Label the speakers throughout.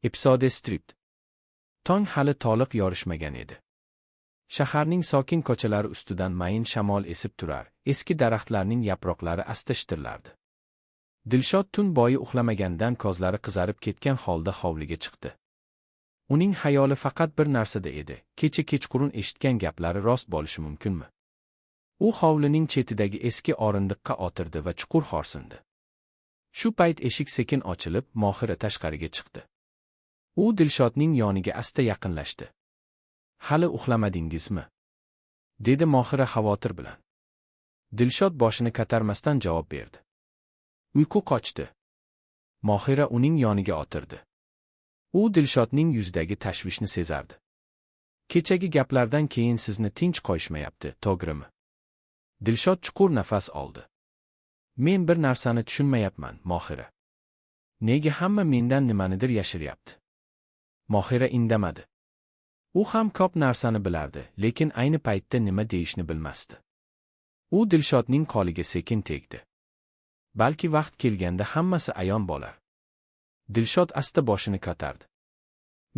Speaker 1: Episode Stripped. Tong hali to'liq yorishmagan edi. Shaharning sokin ko'chalari ustidan mayin shamol esib turar, eski daraxtlarning yaproqlari asta shitirlardi. Dilshod tun bo'yi uxlamagandan ko'zlari qizarib ketgan holda hovliga chiqdi. Uning xayoli faqat bir narsada edi: kechqurun eshitgan gaplari rost bo'lishi mumkinmi? U hovlining chetidagi eski o'rindiqqa o'tirdi va chuqur xo'rsindi. Shu payt eshik sekin ochilib, Mohira tashqariga chiqdi. U Dilshodning yoniga asta yaqinlashdi. "Hali uxlamadingizmi?" dedi Mohira xavotir bilan. Dilshod boshini ko'tarmasdan javob berdi. "Uyqu qochdi." Mohira uning yoniga o'tirdi. U Dilshodning yuzidagi tashvishni sezardi. "Kechagi gaplardan keyin sizni tinch qo'yishmayapti, to'g'rimi?" Dilshod chuqur nafas oldi. "Men bir narsani tushunmayapman, Mohira. Nega hamma mendan nimanidir yashiryapti?" Mohira indamadi. U ham ko'p narsani bilardi, lekin ayni paytda nima deyishni bilmasdi. U Dilshodning qo'liga sekin tegdi. "Balki vaqt kelganda hammasi ayon bo'lar." Dilshod asta boshini ko'tardi.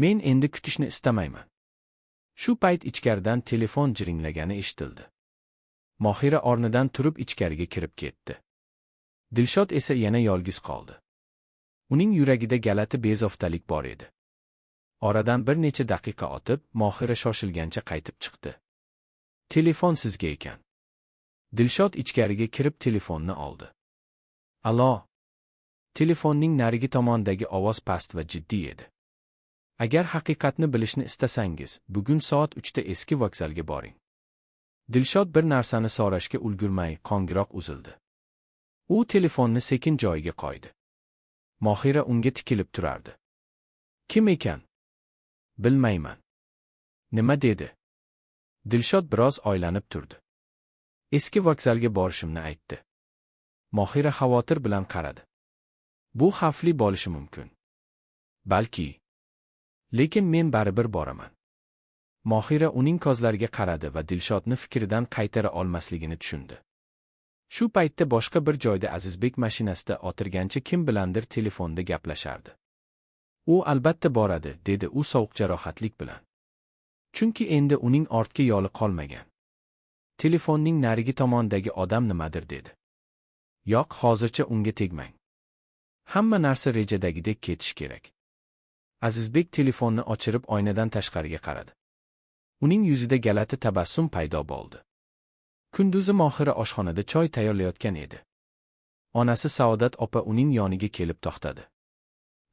Speaker 1: "Men endi kutishni istamayman." Shu payt ichkaridan telefon jiringlagani eshitildi. Mohira o'rnidan turib ichkariga kirib ketdi. Dilshod esa yana yolg'iz qoldi. Uning yuragida galati bezoftalik bor edi. Oradan bir necha daqiqa o'tib, Mohira shoshilgancha qaytib chiqdi. "Telefon sizga ekan." Dilshod ichkariga kirib telefonni oldi. "Alo." Telefonning narigi tomonidagi ovoz past va jiddiy edi. "Agar haqiqatni bilishni istasangiz, bugun soat 3 da eski vokzalga boring." Dilshod bir narsani so'rashga ulgurmay, qo'ng'iroq uzildi. U telefonni sekin joyiga qo'ydi. Mohira unga tikilib turardi. "Kim ekan?" "Bilmayman." "Nima dedi?" Dilshod biroz o'ylanib turdi. "Eski vokzalga borishimni aytdi." Mohira xavotir bilan qaradi. "Bu xavfli bo'lishi mumkin." "Balki. Lekin men baribir boraman." Mohira uning ko'zlariga qaradi va Dilshodni fikridan qaytara olmasligini tushundi. Shu paytda boshqa bir joyda Azizbek mashinasida o'tirgancha kim bilandir telefonda gaplashardi. "U albatta boradi", dedi u sovuq jarohatlik bilan. Chunki endi uning ortga yo'li qolmagan. Telefonning narigi tomonidagi odam nimadir dedi. "Yo'q, hozircha unga tegmang. Hamma narsa rejadagidek ketish kerak." Azizbek telefonni o'chirib oynadan tashqariga qaradi. Uning yuzida galati tabassum paydo bo'ldi. Kunduzi Mohira oshxonada choy tayyorlayotgan edi. Onasi Saodat opa uning yoniga kelib to'xtadi.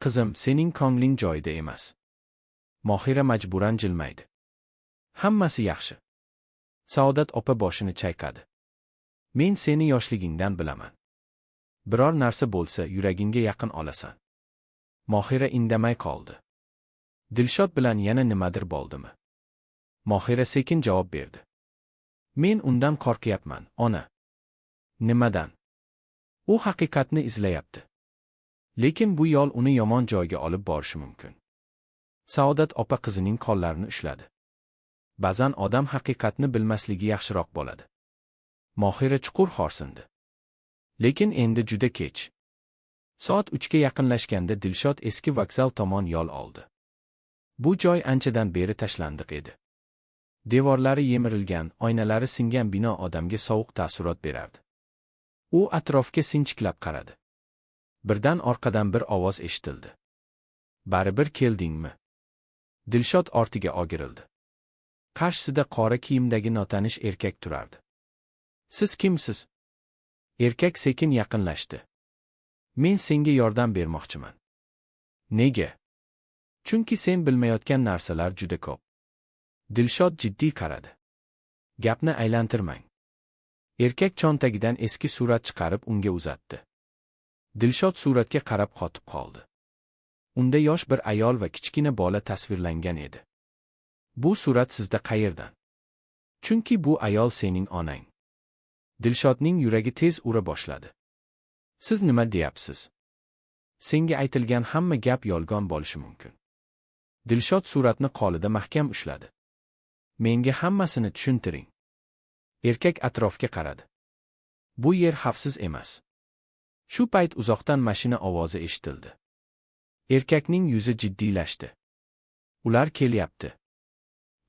Speaker 1: "Qizim, sening ko'ngling joyida emas." Mohira majburan jilmaydi. "Hammasi yaxshi." Saodat opa boshini chayqadi. "Men seni yoshligingdan bilaman. Biror narsa bo'lsa, yuragingga yaqin olasan." Mohira indamay qoldi. Dilshod bilan yana nimadir bo'ldimi? Mohira sekin javob berdi. "Men undan qo'rqyapman, ona." "Nimadan?" "U haqiqatni izlayapti. Lekin bu yo'l uni yomon joyga olib borishi mumkin." Saodat opa qizining qo'llarini ushladi. "Ba'zan odam haqiqatni bilmasligi yaxshiroq bo'ladi." Mohira chuqur xo'rsindi. Lekin endi juda kech. Soat 3 ga yaqinlashganda Dilshod eski vokzal tomon yo'l oldi. Bu joy anchadan beri tashlandiq edi. Devorlari yemirilgan, oynalari singan bino odamga sovuq ta'sirot berardi. U atrofga sinchiklab qaradi. Birdan orqadan bir ovoz eshitildi. "Baribir keldingmi?" Dilshod ortiga o'girildi. Qarshisida qora kiyimdagi notanish erkak turardi. "Siz kimsiz?" Erkak sekin yaqinlashdi. "Men senga yordam bermoqchiman." "Nega?" "Chunki sen bilmayotgan narsalar juda ko'p." Dilshod jiddiy qaradi. "Gapni aylantirmang." Erkak cho'ntagidan eski surat chiqarib unga uzatdi. Dilshod suratga qarab qotib qoldi. Unda yosh bir ayol va kichkina bola tasvirlangan edi. "Bu surat sizda qayerdan?" "Chunki bu ayol sening onang." Dilshodning yuragi tez ura boshladi. "Siz nima deyapsiz? Senga aytilgan hamma gap yolg'on bo'lishi mumkin." Dilshod suratni qo'lida mahkam ushladi. "Menga hammasini tushuntiring." Erkak atrofga qaradi. "Bu yer xavfsiz emas." Shu payt uzoqdan mashina ovozi eshitildi. Erkakning yuzi jiddiylashdi. Ular kelyapti.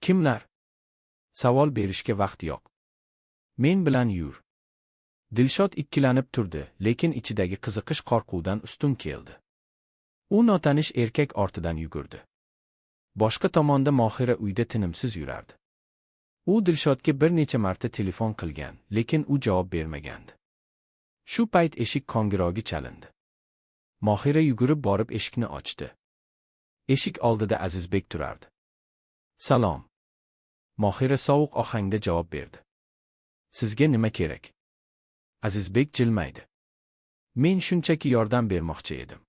Speaker 1: Kimlar? Savol berishga vaqt yo'q. Men bilan yur. Dilshod ikkilanib turdi, lekin ichidagi qiziqish qo'rquvdan ustun keldi. U notanish erkak ortidan yugurdi. Boshqa tomonda Mohira uyda tinimsiz yurardi. U Dilshodga bir necha marta telefon qilgan, lekin u javob bermagandi. Shu payt eshik qo'ng'irog'i chalindi. Mohira yugurib borib eshikni ochdi. Eshik oldida Azizbek turardi. Salom. Mohira sovuq ohangda javob berdi. Sizga nima kerak? Azizbek jilmaydi. Men shunchaki yordam bermoqchi edim.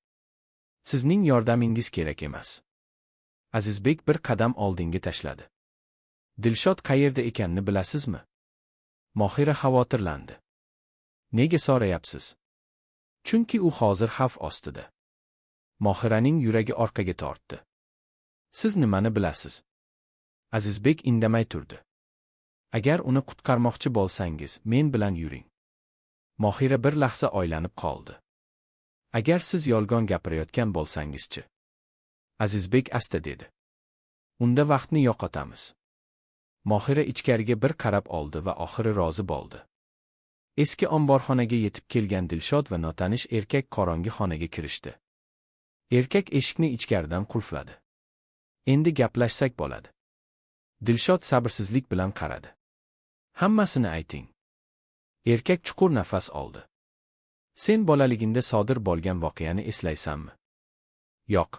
Speaker 1: Sizning yordamingiz kerak emas. Azizbek bir qadam oldinga tashladi. Dilshod qayerda ekanini bilasizmi? Mohira xavotirlandi. Nega so'rayapsiz? Chunki u hozir xavf ostida. Mohiraning yuragi orqaga tortdi. Siz nimani bilasiz? Azizbek indamay turdi. Agar uni qutqarmoqchi bo'lsangiz, men bilan yuring. Mohira bir lahza o'ylanib qoldi. Agar siz yolg'on gapirayotgan bo'lsangizchi? Azizbek asta dedi. Unda vaqtni yo'qotamiz. Mohira ichkariga bir qarab oldi va oxiri rozi bo'ldi. Eski omborxonaga yetib kelgan Dilshod va notanish erkak qorong'i xonaga kirishdi. Erkak eshikni ichkaridan qulfladi. Endi gaplashsak bo'ladi. Dilshod sabrsizlik bilan qaradi. Hammasini ayting. Erkak chuqur nafas oldi. Sen bolaligingda sodir bo'lgan voqeani eslaysanmi? Yo'q.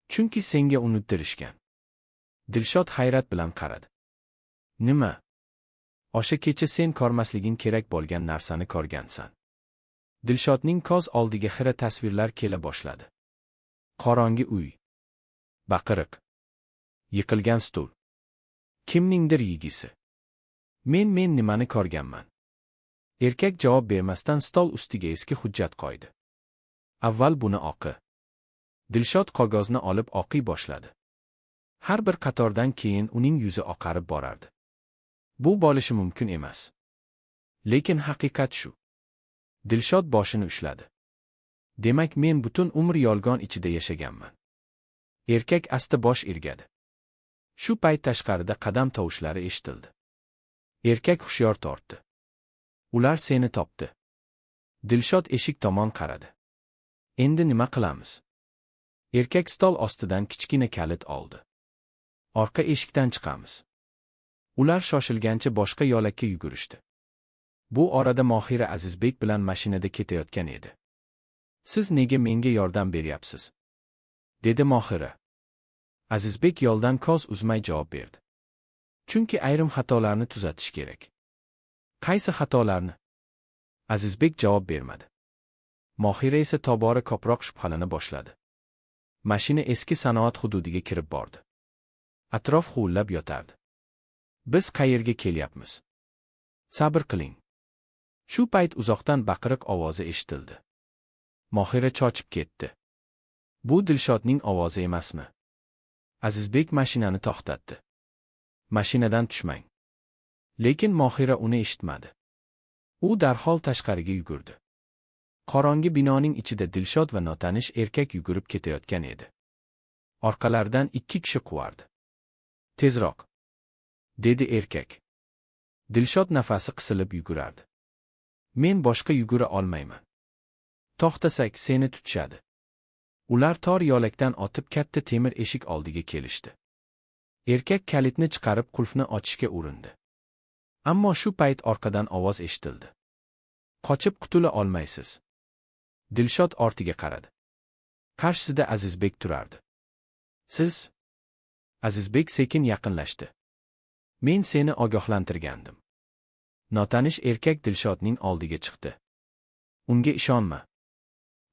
Speaker 1: Chunki senga unuttirishgan. Dilshod hayrat bilan qaradi. Nima? O'sha kecha sen ko'rmasliging kerak bo'lgan narsani ko'rgansan. Dilshodning ko'z oldiga xira tasvirlar kela boshladi. Qorong'i uy. Baqiriq. Yiqilgan stul. Kimningdir yigisi. Men nimani ko'rganman? Erkak javob bermasdan stol ustiga eski hujjat qo'ydi. Avval buni o'qi. Dilshod qog'ozni olib o'qiy boshladi. Har bir qatordan keyin uning yuzi oqarib borardi. Bu bo'lishi mumkin emas. Lekin haqiqat shu. Dilshod boshini ushladi. Demak, men butun umr yolg'on ichida yashaganman. Erkak asta bosh irgadi. Shu payt tashqarida qadam tovushlari eshitildi. Erkak hushyor tortdi. Ular seni topdi. Dilshod eshik tomon qaradi. Endi nima qilamiz? Erkak stol ostidan kichkina kalit oldi. Orqa eshikdan chiqamiz. Ular shoshilgancha boshqa yo'lakka yugurishdi. Bu orada Mohira Azizbek bilan mashinada ketayotgan edi. Siz nega menga yordam beryapsiz? Dedi Mohira. Azizbek yo'ldan ko'z uzmay javob berdi. Chunki ayrim xatolarni tuzatish kerak. Qaysi xatolarni? Azizbek javob bermadi. Mohira esa tobora ko'proq shubhalana boshladi. Mashina eski sanoat hududiga kirib bordi. Atrof huvillab yotardi. Biz qayerga kelyapmiz? Sabr qiling. Shu payt uzoqdan baqiriq ovozi eshitildi. Mohira chochib ketdi. Bu Dilshodning ovozi emasmi? Azizbek mashinani to'xtatdi. Mashinadan tushmang. Lekin Mohira uni eshitmadi. U darhol tashqariga yugurdi. Qorong'i binoning ichida Dilshod va notanish erkak yugurib ketayotgan edi. Orqalaridan ikki kishi quvardi. Tezroq, dedi erkak. Dilshod nafasi qisilib yugurardi. Men boshqa yugura olmayman. To'xtasak seni tutishadi. Ular tor yo'lakdan o'tib katta temir eshik oldiga kelishdi. Erkak kalitni chiqarib qulfni ochishga urindi. Ammo shu payt orqadan ovoz eshitildi. Qochib qutula olmaysiz. Dilshod ortiga qaradi. Qarshisida Azizbek turardi. Siz? Azizbek sekin yaqinlashdi. Men seni ogohlantirgandim. Notanish erkak Dilshodning oldiga chiqdi. Unga ishonma.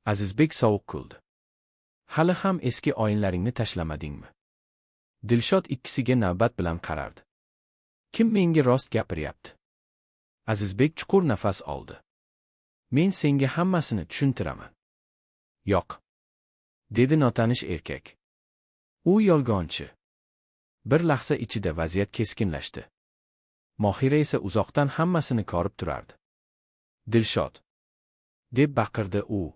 Speaker 1: Azizbek sovuq kuldi. Hali ham eski o'yinlaringni tashlamadingmi? Dilshod ikkisiga navbat bilan qarardi. Kim menga rost gapiryapti? Azizbek chuqur nafas oldi. Men senga hammasini tushuntiraman. Yo'q, dedi notanish erkak. U yolg'onchi. Bir lahza ichida vaziyat keskinlashdi. Mohira esa uzoqdan hammasini ko'rib turardi. Dilshod, deb baqirdi u.